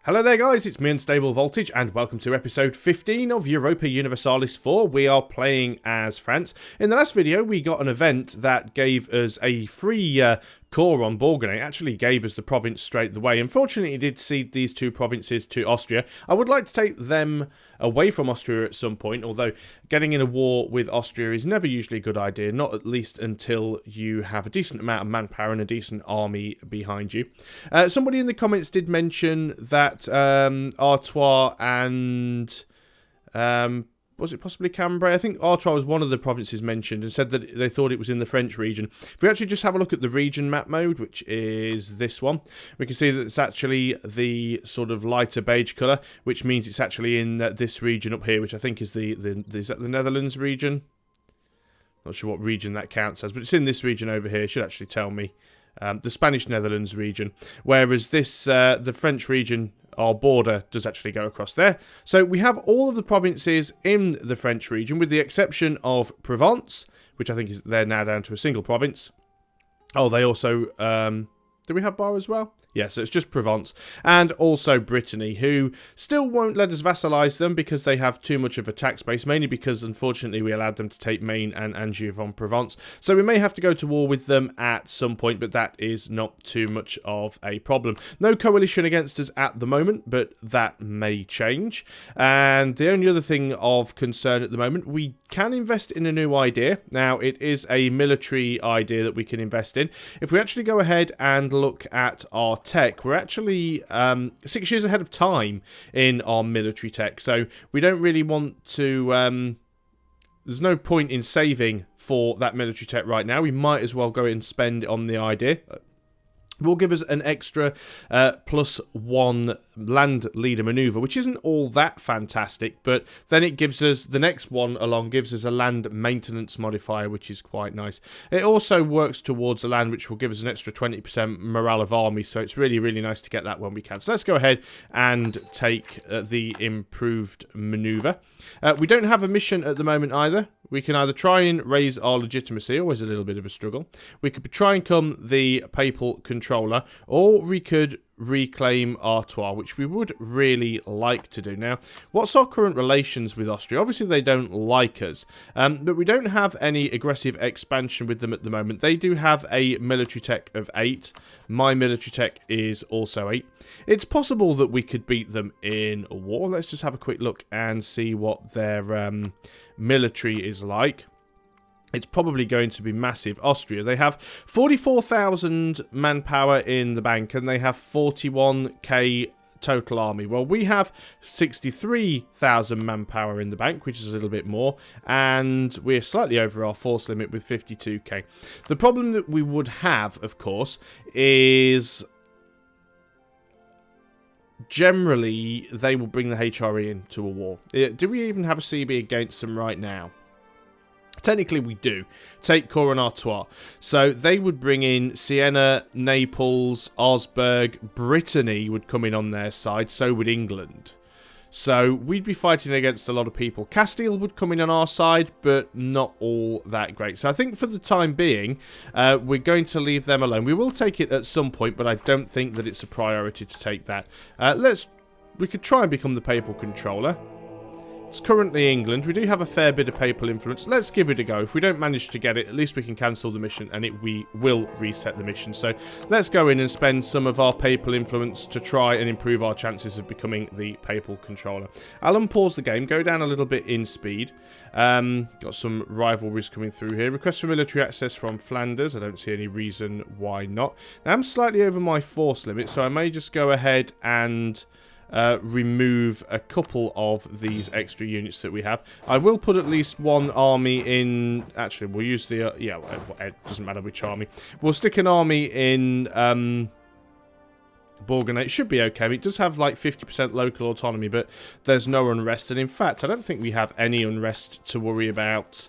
Hello there guys, it's me Unstable Voltage and welcome to episode 15 of Europa Universalis IV. We are playing as France. In the last video we got an event that gave us a free core on Bourgogne. It actually gave us the province straight away. Unfortunately it did cede these two provinces to Austria. I would like to take them away from Austria at some point, although getting in a war with Austria is never usually a good idea, not at least until you have a decent amount of manpower and a decent army behind you. Somebody in the comments did mention that Artois and was it possibly Cambrai? I think Artois was one of the provinces mentioned and said that they thought it was in the French region. If we actually just have a look at the region map mode, which is this one, we can see that it's actually the sort of lighter beige colour, which means it's actually in this region up here, which I think is is that the Netherlands region? Not sure what region that counts as, but it's in this region over here. It should actually tell me. The Spanish Netherlands region, whereas this, the French region, our border does actually go across there. So we have all of the provinces in the French region, with the exception of Provence, which I think is they're now down to a single province. Oh, they also, do we have Bar as well? Yeah, so it's just Provence, and also Brittany, who still won't let us vassalize them because they have too much of a tax base, mainly because, unfortunately, we allowed them to take Maine and Angers-en-Provence. So we may have to go to war with them at some point, but that is not too much of a problem. No coalition against us at the moment, but that may change. And the only other thing of concern at the moment, we can invest in a new idea. Now, it is a military idea that we can invest in. If we actually go ahead and look at our tech, we're actually 6 years ahead of time in our military tech, so we don't really want to there's no point in saving for that military tech right now. We might as well go and spend it on the idea. Will give us an extra +1 land leader maneuver, which isn't all that fantastic, but then it gives us, the next one along gives us a land maintenance modifier, which is quite nice. It also works towards a land which will give us an extra 20% morale of army, so it's really, really nice to get that when we can. So let's go ahead and take the improved maneuver. We don't have a mission at the moment either. We can either try and raise our legitimacy, always a little bit of a struggle. We could try and become the papal controller, or we could reclaim Artois, which we would really like to do. Now, what's our current relations with Austria? Obviously, they don't like us, but we don't have any aggressive expansion with them at the moment. They do have a military tech of 8. My military tech is also 8. It's possible that we could beat them in a war. Let's just have a quick look and see what their military is like. It's probably going to be massive. Austria, they have 44,000 manpower in the bank, and they have 41k total army. Well, we have 63,000 manpower in the bank, which is a little bit more, and we're slightly over our force limit with 52k. The problem that we would have, of course, is generally they will bring the HRE into a war. Do we even have a CB against them right now? Technically, we do. Take Coron Artois. So they would bring in Siena, Naples, Augsburg, Brittany would come in on their side. So would England. So we'd be fighting against a lot of people. Castile would come in on our side, but not all that great. So I think for the time being, we're going to leave them alone. We will take it at some point, but I don't think that it's a priority to take that. We could try and become the papal controller. It's currently England. We do have a fair bit of papal influence. Let's give it a go. If we don't manage to get it, at least we can cancel the mission and we will reset the mission. So let's go in and spend some of our papal influence to try and improve our chances of becoming the papal controller. I'll unpause the game, go down a little bit in speed. Got some rivalries coming through here. Request for military access from Flanders. I don't see any reason why not. Now I'm slightly over my force limit, so I may just go ahead and remove a couple of these extra units that we have. I will put at least one army in. Actually, we'll use the yeah, it doesn't matter which army. We'll stick an army in Bourgogne. It should be okay. It does have like 50% local autonomy, but there's no unrest, and in fact I don't think we have any unrest to worry about.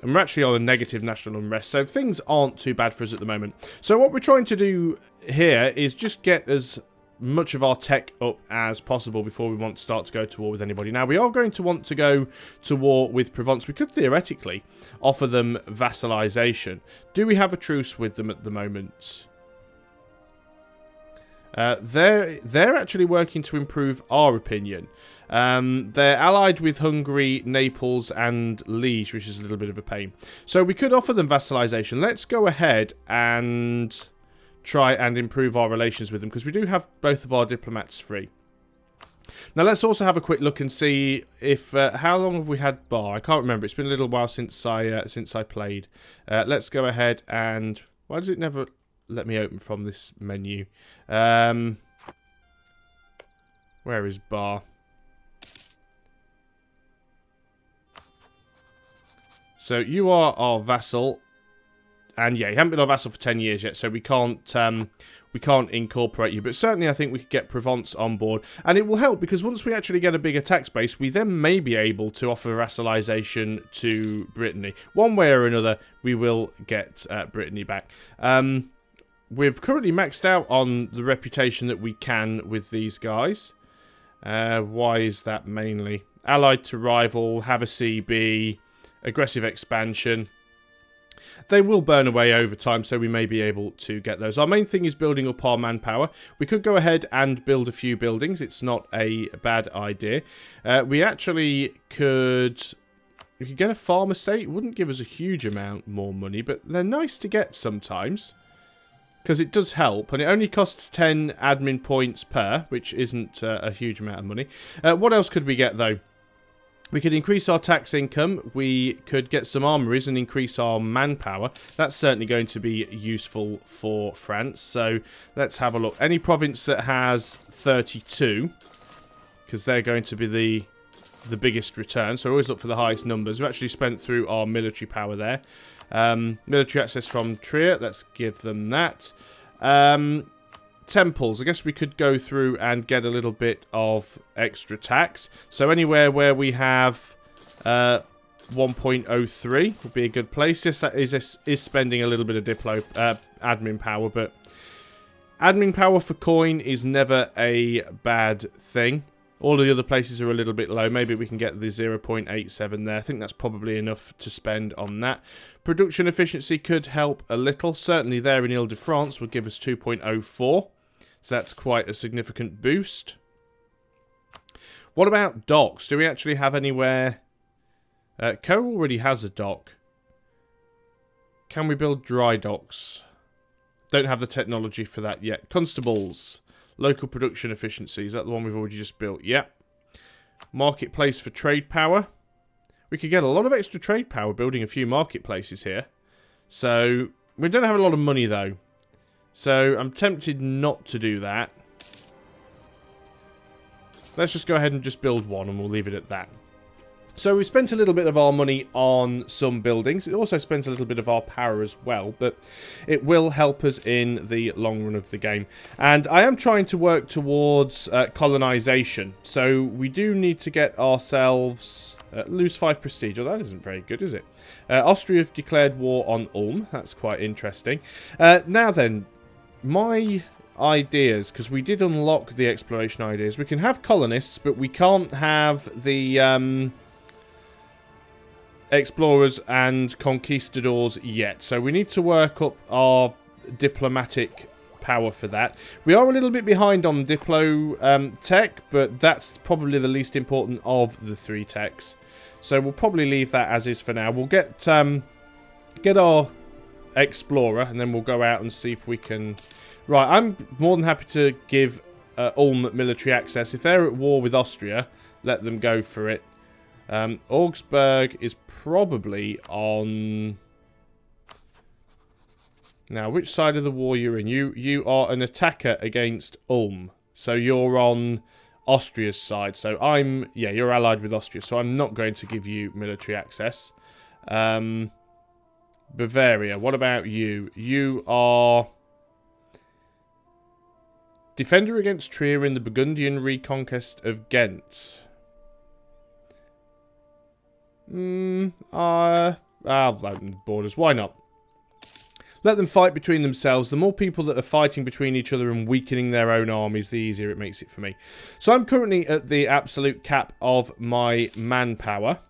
And we're actually on a negative national unrest, so things aren't too bad for us at the moment. So what we're trying to do here is just get as much of our tech up as possible before we want to start to go to war with anybody. Now, we are going to want to go to war with Provence. We could theoretically offer them vassalization. Do we have a truce with them at the moment? They're actually working to improve our opinion. They're allied with Hungary, Naples, and Liege, which is a little bit of a pain. So we could offer them vassalization. Let's go ahead and try and improve our relations with them, because we do have both of our diplomats free. Now let's also have a quick look and see if how long have we had bar? I can't remember. It's been a little while since I played. Let's go ahead and why does it never let me open from this menu? Where is bar? So you are our vassal, and yeah, you haven't been our vassal for 10 years yet, so we can't incorporate you. But certainly I think we could get Provence on board, and it will help because once we actually get a bigger tax base, we then may be able to offer vassalization to Brittany. One way or another, we will get Brittany back. We're currently maxed out on the reputation that we can with these guys. Why is that mainly? Allied to rival, have a CB, aggressive expansion. They will burn away over time, so we may be able to get those. Our main thing is building up our manpower. We could go ahead and build a few buildings. It's not a bad idea. We actually could... We could get a farm estate. It wouldn't give us a huge amount more money, but they're nice to get sometimes, because it does help, and it only costs 10 admin points per, which isn't a huge amount of money. What else could we get, though? We could increase our tax income. We could get some armories and increase our manpower. That's certainly going to be useful for France. So let's have a look. Any province that has 32, because they're going to be the biggest return. So always look for the highest numbers. We've actually spent through our military power there. Military access from Trier. Let's give them that. Temples. I guess we could go through and get a little bit of extra tax. So anywhere where we have 1.03 would be a good place. Yes, that is spending a little bit of admin power, but admin power for coin is never a bad thing. All of the other places are a little bit low. Maybe we can get the 0.87 there. I think that's probably enough to spend on that. Production efficiency could help a little. Certainly there in Ile-de-France will give us 2.04. So that's quite a significant boost. What about docks? Do we actually have anywhere... Co already has a dock. Can we build dry docks? Don't have the technology for that yet. Constables. Local production efficiency. Is that the one we've already just built? Yep. Marketplace for trade power. We could get a lot of extra trade power building a few marketplaces here. So, we don't have a lot of money though. So, I'm tempted not to do that. Let's just go ahead and just build one and we'll leave it at that. So, we spent a little bit of our money on some buildings. It also spends a little bit of our power as well, but it will help us in the long run of the game. And I am trying to work towards colonization. So, we do need to get ourselves... lose 5 prestige. Oh, that isn't very good, is it? Austria have declared war on Ulm. That's quite interesting. Now then, my ideas, because we did unlock the exploration ideas. We can have colonists, but we can't have the explorers and conquistadors yet. So we need to work up our diplomatic power for that. We are a little bit behind on Diplo tech, but that's probably the least important of the 3 techs. So we'll probably leave that as is for now. We'll get our explorer, and then we'll go out and see if we can... Right, I'm more than happy to give Ulm military access. If they're at war with Austria, let them go for it. Augsburg is probably on... Now, which side of the war you're in? You are an attacker against Ulm. So you're on Austria's side. So I'm... Yeah, you're allied with Austria. So I'm not going to give you military access. Bavaria, what about you? You are... Defender against Trier in the Burgundian reconquest of Ghent. I'll open the borders. Why not? Let them fight between themselves. The more people that are fighting between each other and weakening their own armies, the easier it makes it for me. So I'm currently at the absolute cap of my manpower.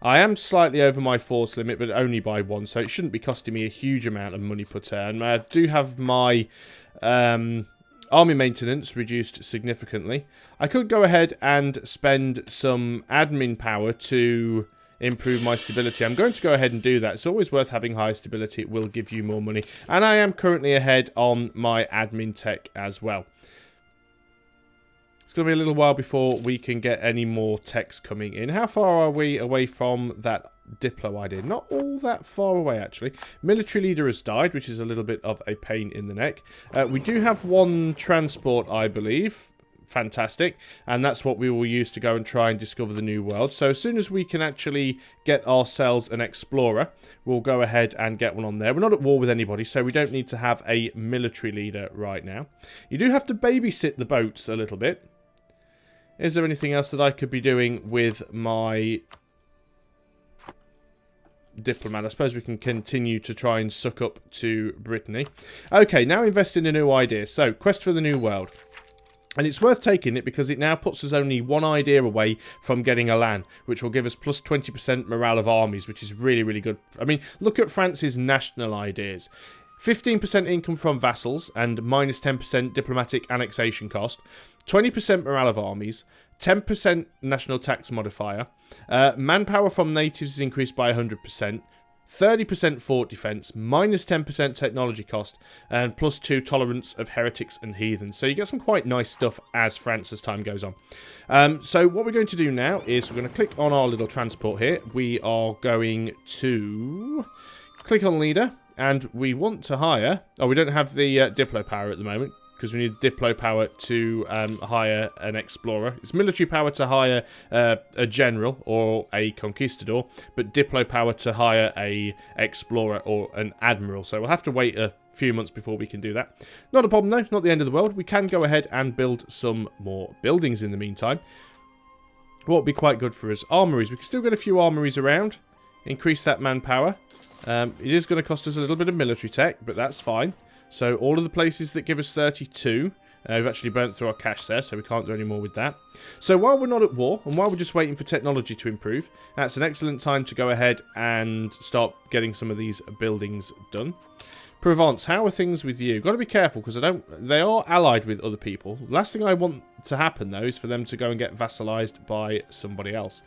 I am slightly over my force limit, but only by 1, so it shouldn't be costing me a huge amount of money per turn. I do have my Army maintenance reduced significantly. I could go ahead and spend some admin power to improve my stability. I'm going to go ahead and do that. It's always worth having higher stability. It will give you more money. And I am currently ahead on my admin tech as well. It's going to be a little while before we can get any more techs coming in. How far are we away from that Diplo idea? Not all that far away, actually. Military leader has died, which is a little bit of a pain in the neck. We do have one transport, I believe. Fantastic. And that's what we will use to go and try and discover the new world. So as soon as we can actually get ourselves an explorer, we'll go ahead and get one on there. We're not at war with anybody, so we don't need to have a military leader right now. You do have to babysit the boats a little bit. Is there anything else that I could be doing with my diplomat? I suppose we can continue to try and suck up to Brittany. Okay, now invest in a new idea. So, quest for the new world. And it's worth taking it because it now puts us only one idea away from getting a LAN, which will give us plus 20% morale of armies, which is really, really good. I mean, look at France's national ideas. 15% income from vassals and minus 10% diplomatic annexation cost. 20% morale of armies, 10% national tax modifier, manpower from natives is increased by 100%, 30% fort defense, minus 10% technology cost, and plus 2 tolerance of heretics and heathens. So you get some quite nice stuff as France as time goes on. So what we're going to do now is we're going to click on our little transport here. We are going to click on leader, and we want to hire... Oh, we don't have the Diplo power at the moment, because we need Diplo power to hire an explorer. It's military power to hire a general or a conquistador, but Diplo power to hire a explorer or an admiral. So we'll have to wait a few months before we can do that. Not a problem though, not the end of the world. We can go ahead and build some more buildings in the meantime. What would be quite good for us? Armories. We can still get a few armories around. Increase that manpower. It is going to cost us a little bit of military tech, but that's fine. So all of the places that give us 32, we've actually burnt through our cash there, so we can't do any more with that. So while we're not at war, and while we're just waiting for technology to improve, that's an excellent time to go ahead and start getting some of these buildings done. Provence, how are things with you? Got to be careful, because they are allied with other people. Last thing I want to happen, though, is for them to go and get vassalized by somebody else.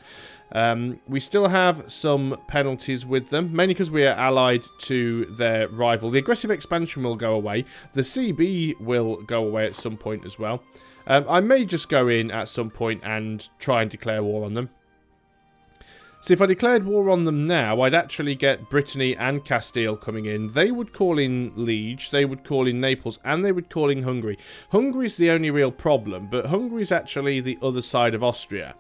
We still have some penalties with them, mainly because we are allied to their rival. The aggressive expansion will go away. The CB will go away at some point as well. I may just go in at some point and try and declare war on them. So if I declared war on them now, I'd actually get Brittany and Castile coming in. They would call in Liege, they would call in Naples, and they would call in Hungary. Hungary's the only real problem, but Hungary's actually the other side of Austria.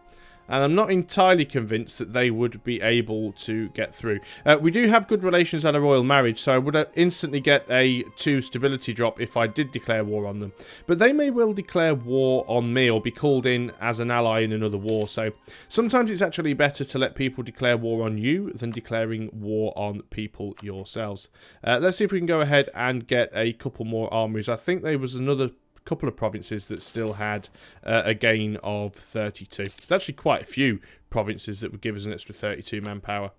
And I'm not entirely convinced that they would be able to get through. We do have good relations and a royal marriage, so I would instantly get a 2 stability drop if I did declare war on them. But they may well declare war on me or be called in as an ally in another war. So sometimes it's actually better to let people declare war on you than declaring war on people yourselves. Let's see if we can go ahead and get a couple more armories. I think there was another couple of provinces that still had a gain of 32. It's actually quite a few provinces that would give us an extra 32 manpower.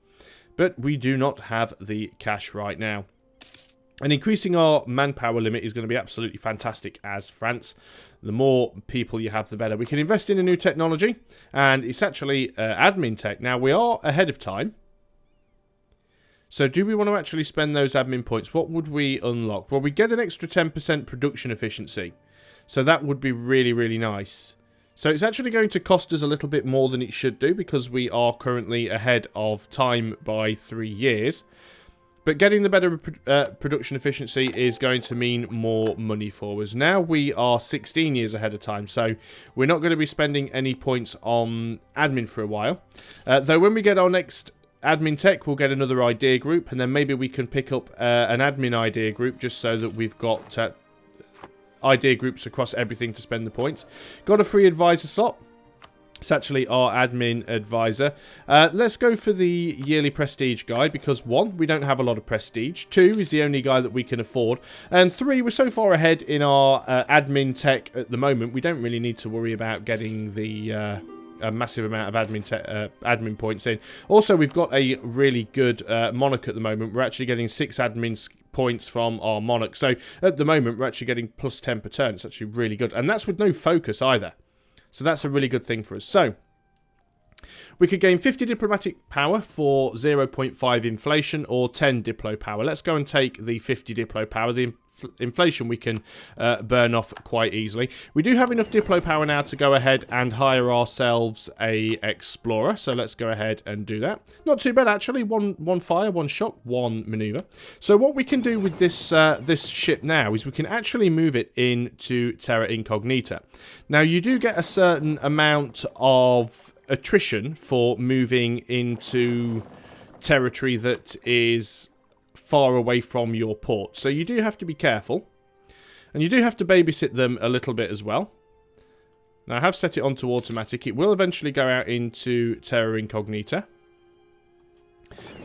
But we do not have the cash right now. And increasing our manpower limit is going to be absolutely fantastic as France. The more people you have, the better. We can invest in a new technology, and it's actually admin tech. Now, we are ahead of time. So do we want to actually spend those admin points? What would we unlock? Well, we get an extra 10% production efficiency. So that would be really, really nice. So it's actually going to cost us a little bit more than it should do because we are currently ahead of time by 3 years. But getting the better production efficiency is going to mean more money for us. Now we are 16 years ahead of time, so we're not going to be spending any points on admin for a while. Though when we get our next admin tech, we'll get another idea group, and then maybe we can pick up an admin idea group just so that we've got idea groups across everything to spend the points. Got a free advisor slot. It's actually our admin advisor. Let's go for the yearly prestige guy because 1, we don't have a lot of prestige. 2 is the only guy that we can afford. And 3, we're so far ahead in our admin tech at the moment, we don't really need to worry about getting the a massive amount of admin points in. Also, we've got a really good monarch at the moment. We're actually getting 6 admin points from our monarch. So at the moment, we're actually getting plus 10 per turn. It's actually really good. And that's with no focus either. So that's a really good thing for us. So we could gain 50 diplomatic power for 0.5 inflation or 10 diplo power. Let's go and take the 50 diplo power. The inflation we can burn off quite easily. We do have enough diplo power now to go ahead and hire ourselves a explorer. So let's go ahead and do that. Not too bad actually. One fire, one shot, one maneuver. So what we can do with this this ship now is we can actually move it into Terra Incognita. Now you do get a certain amount of attrition for moving into territory that is far away from your port. So you do have to be careful. And you do have to babysit them a little bit as well. Now I have set it onto automatic. It will eventually go out into Terra Incognita.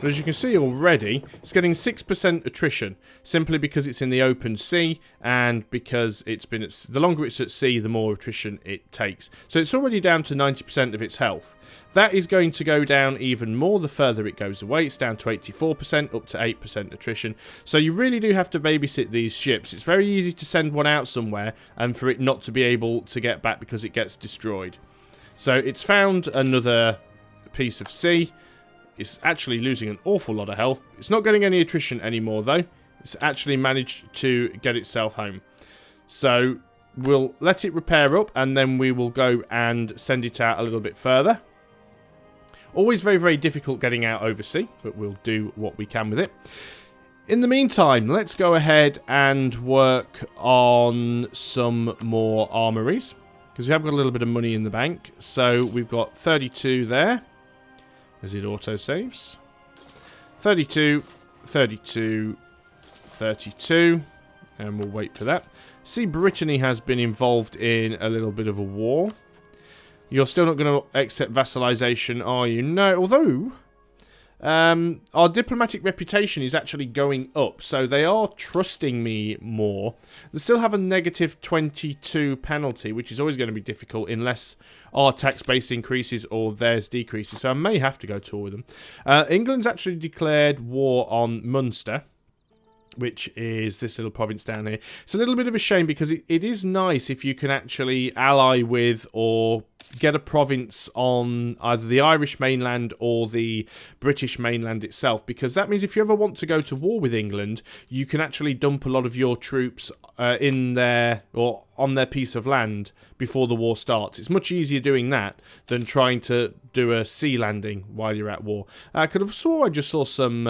But as you can see already, it's getting 6% attrition, simply because it's in the open sea, and because it's been at, the longer it's at sea, the more attrition it takes. So it's already down to 90% of its health. That is going to go down even more the further it goes away. It's down to 84%, up to 8% attrition. So you really do have to babysit these ships. It's very easy to send one out somewhere, and for it not to be able to get back because it gets destroyed. So it's found another piece of sea. It's actually losing an awful lot of health. It's not getting any attrition anymore, though. It's actually managed to get itself home. So we'll let it repair up, and then we will go and send it out a little bit further. Always very, very difficult getting out over sea, but we'll do what we can with it. In the meantime, let's go ahead and work on some more armories, because we have got a little bit of money in the bank. So we've got 32 there. As it auto-saves. 32, 32, 32. And we'll wait for that. See, Brittany has been involved in a little bit of a war. You're still not going to accept vassalization, are you? No, although our diplomatic reputation is actually going up, so they are trusting me more. They still have a negative 22 penalty, which is always going to be difficult unless our tax base increases or theirs decreases, so I may have to go to war with them. England's actually declared war on Munster, which is this little province down here. It's a little bit of a shame because it is nice if you can actually ally with or get a province on either the Irish mainland or the British mainland itself, because that means if you ever want to go to war with England, you can actually dump a lot of your troops in there or on their piece of land before the war starts. It's much easier doing that than trying to do a sea landing while you're at war. I could have swore I just saw some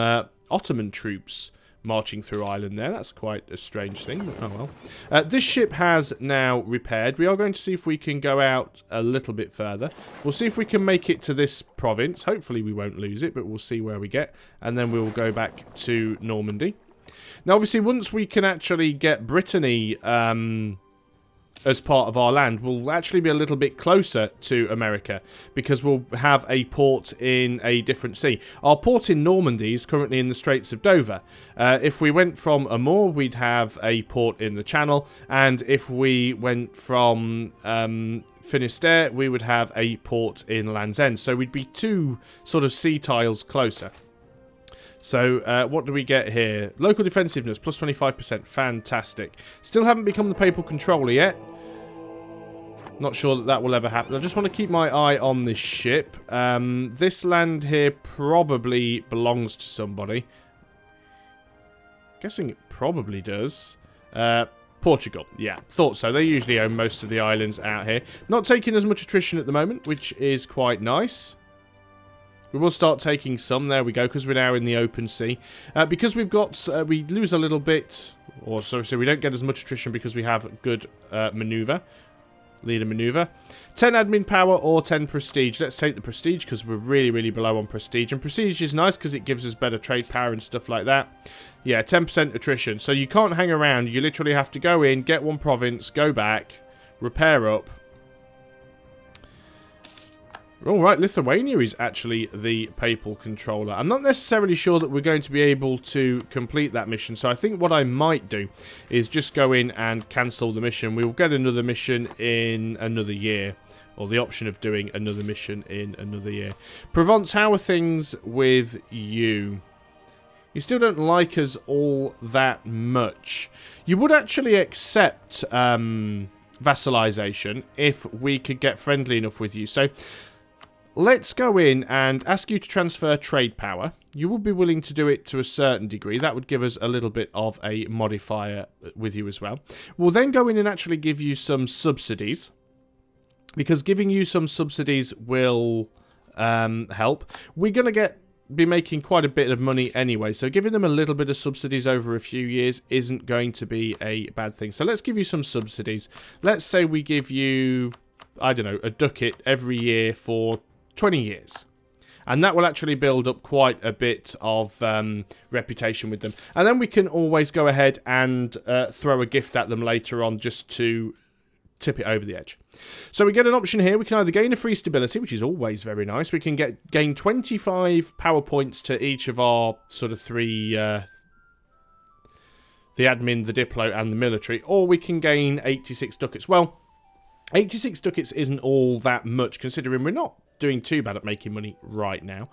Ottoman troops marching through Ireland there. That's quite a strange thing, but oh well. This ship has now repaired. We are going to see if we can go out a little bit further. We'll see if we can make it to this province. Hopefully we won't lose it, but we'll see where we get. And then we'll go back to Normandy. Now, obviously, once we can actually get Brittany as part of our land, we'll actually be a little bit closer to America because we'll have a port in a different sea. Our port in Normandy is currently in the Straits of Dover. If we went from Amour, we'd have a port in the Channel, and if we went from Finisterre, we would have a port in Land's End. So we'd be two sort of sea tiles closer. So, what do we get here? Local defensiveness, plus 25%. Fantastic. Still haven't become the papal controller yet. Not sure that that will ever happen. I just want to keep my eye on this ship. This land here probably belongs to somebody. Guessing it probably does. Portugal. Yeah, thought so. They usually own most of the islands out here. Not taking as much attrition at the moment, which is quite nice. We will start taking some. There we go, because we're now in the open sea. Because we've got... we lose a little bit... Or, so we don't get as much attrition because we have good maneuver. Leader maneuver. 10 admin power or 10 prestige. Let's take the prestige because we're really, really below on prestige. And prestige is nice because it gives us better trade power and stuff like that. Yeah, 10% attrition. So you can't hang around. You literally have to go in, get one province, go back, repair up. Alright, Lithuania is actually the papal controller. I'm not necessarily sure that we're going to be able to complete that mission, so I think what I might do is just go in and cancel the mission. We will get another mission in another year, or the option of doing another mission in another year. Provence, how are things with you? You still don't like us all that much. You would actually accept vassalization if we could get friendly enough with you. So let's go in and ask you to transfer trade power. You would be willing to do it to a certain degree. That would give us a little bit of a modifier with you as well. We'll then go in and actually give you some subsidies, because giving you some subsidies will help. We're going to be making quite a bit of money anyway, so giving them a little bit of subsidies over a few years isn't going to be a bad thing. So let's give you some subsidies. Let's say we give you, I don't know, a ducat every year for 20 years. And that will actually build up quite a bit of reputation with them. And then we can always go ahead and throw a gift at them later on just to tip it over the edge. So we get an option here. We can either gain a free stability, which is always very nice. We can gain 25 power points to each of our sort of three, the admin, the diplo, and the military. Or we can gain 86 ducats. Well, 86 ducats isn't all that much, considering we're not doing too bad at making money right now.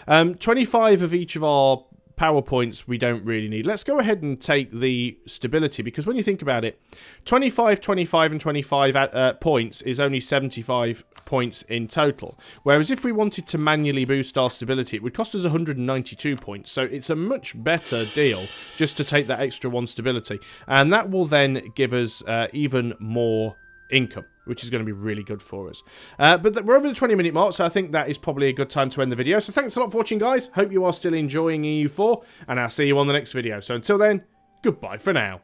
25 of each of our power points we don't really need. Let's go ahead and take the stability, because when you think about it, 25, 25, and 25 points is only 75 points in total. Whereas if we wanted to manually boost our stability, it would cost us 192 points. So it's a much better deal just to take that extra one stability. And that will then give us even more income, which is going to be really good for us. But we're over the 20-minute mark, so I think that is probably a good time to end the video. So thanks a lot for watching, guys. Hope you are still enjoying EU4, and I'll see you on the next video. So until then, goodbye for now.